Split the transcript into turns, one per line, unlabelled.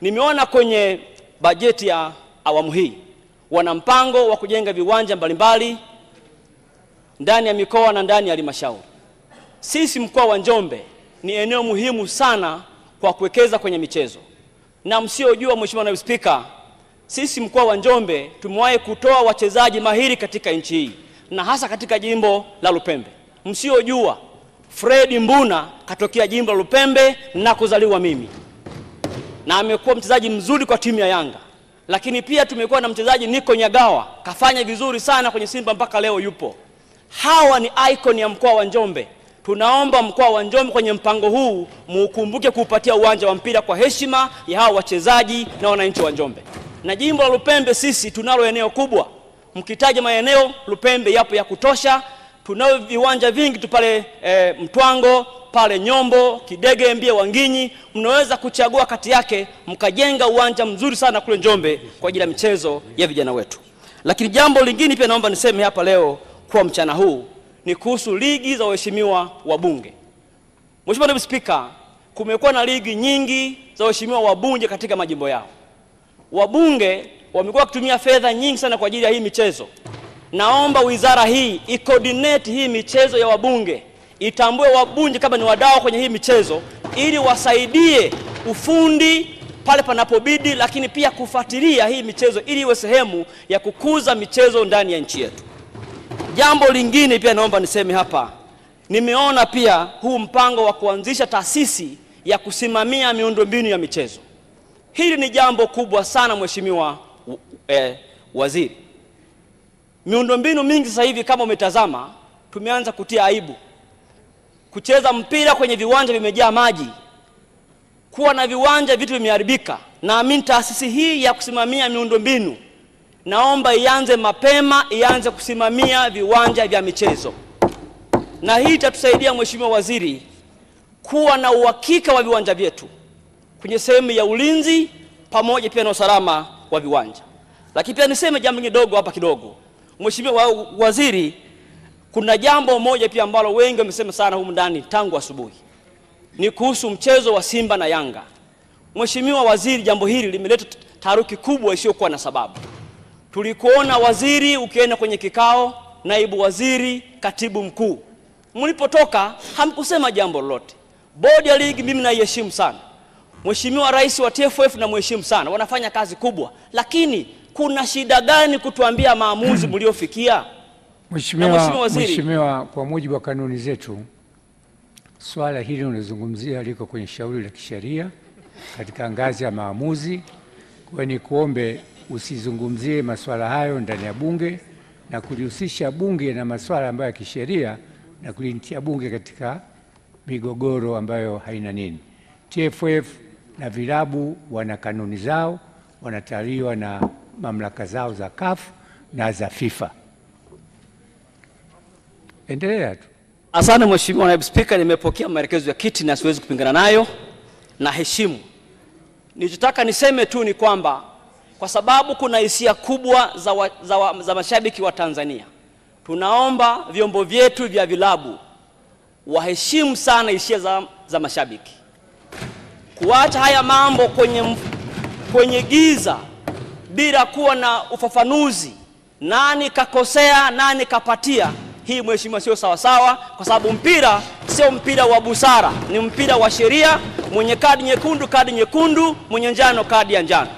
Nimeona kwenye bajeti ya awamu hii wana mpango wa kujenga viwanja mbalimbali ndani ya mikoa na ndani ya halmashauri. Sisi mkoa wa Njombe ni eneo muhimu sana kwa kuwekeza kwenye michezo. Na msiojua, Mheshimiwa Naibu Spika, sisi mkoa wa Njombe tumewahi kutoa wachezaji mahiri katika nchi hii na hasa katika jimbo la Lupembe. Msiojua, Fred Mbuna katokea jimbo la Lupembe na kuzaliwa mimi, na amekuwa mchezaji mzuri kwa timu ya Yanga. Lakini pia tumekuwa na mchezaji Niko Nyagawa, kafanya vizuri sana kwenye Simba mpaka leo yupo. Hawa ni icon ya mkoa wa Njombe. Tunaomba mkoa wa Njombe kwenye mpango huu muukumbuke kuupatia uwanja wa mpira kwa heshima ya hawa wachezaji na wananchi wa Njombe. Na jimbo la Lupembe sisi tunalo eneo kubwa. Mkitaja maeneo, Lupembe yapo ya kutosha. Tunao viwanja vingi tu pale Mtwango, pale Nyombo, Kidege, Mbie, Wanginyi. Mnaweza kuchagua kati yake mkajenga uwanja mzuri sana kule Njombe kwa ajili ya michezo ya vijana wetu. Lakini jambo lingine pia naomba niseme hapa leo kwa mchana huu ni kuhusu ligi za waheshimiwa wabunge. Mheshimiwa Naibu Spika, kumekuwa na ligi nyingi za waheshimiwa wabunge katika majimbo yao. Wabunge wamekuwa wakitumia fedha nyingi sana kwa ajili ya hii michezo. Naomba wizara hii i-coordinate hii michezo ya wabunge, itambue wabunge kama ni wadau kwenye hii michezo ili wasaidie ufundi pale panapobidi, lakini pia kufuatilia hii michezo ili iwe sehemu ya kukuza michezo ndani ya nchi yetu. Jambo lingine pia naomba niseme hapa, nimeona pia huu mpango wa kuanzisha taasisi ya kusimamia miundombinu ya michezo. Hili ni jambo kubwa sana Mheshimiwa Waziri. Miundombinu mingi sasa hivi kama umetazama, tumeanza kutia aibu. Kucheza mpira kwenye viwanja vimejaa maji. Kuwa na viwanja vitu vimeharibika. Naamini taasisi hii ya kusimamia miundombinu, naomba ianze mapema, ianze kusimamia viwanja vya michezo. Na hii itatusaidia Mheshimiwa Waziri kuwa na uhakika wa viwanja vyetu kwenye sehemu ya ulinzi pamoja pia na usalama wa viwanja. Lakini pia niseme jambo kidogo hapa kidogo. Mheshimiwa Waziri, kuna jambo moja pia ambalo wengi wamesema sana humu ndani tangu asubuhi. Ni kuhusu mchezo wa Simba na Yanga. Mheshimiwa Waziri, jambo hili limeleta taharuki kubwa isiyokuwa na sababu. Tulikuona waziri ukienda kwenye kikao, naibu waziri, katibu mkuu. Mlipotoka hamkusema jambo lolote. Bodi ya ligi mimi naiheshimu sana. Mheshimiwa Rais wa TFF na mheshimu sana. Wanafanya kazi kubwa. Lakini kuna shida gani kutuambia maamuzi mliofikia?
Mheshimiwa, kwa mujibu wa kanuni zetu, swala hili unazungumzia liko kwenye shauri la kisheria katika ngazi ya maamuzi. Kwa ni kuombe usizungumzie masuala hayo ndani ya bunge na kulihusisha bunge na masuala ambayo ya kisheria na kulitia bunge katika migogoro ambayo haina nini. TFF na vilabu wana kanuni zao, wanataliwa na mamlaka zao za CAF na za FIFA. Endelea tu.
Asante Mheshimiwa Naibu Spika, nimepokea maelekezo ya kiti na siwezi kupingana nayo na heshimu. Nilichotaka niseme tu ni kwamba kwa sababu kuna hisia kubwa za mashabiki wa Tanzania, tunaomba vyombo vyetu vya vilabu waheshimu sana hisia za mashabiki. Kuacha haya mambo kwenye giza bila kuwa na ufafanuzi, nani kakosea, nani kapatia, hii Mheshimiwa sio sawa sawa, kwa sababu mpira sio mpira wa busara, ni mpira wa sheria. Mwenye kadi nyekundu, mwenye njano, kadi ya njano.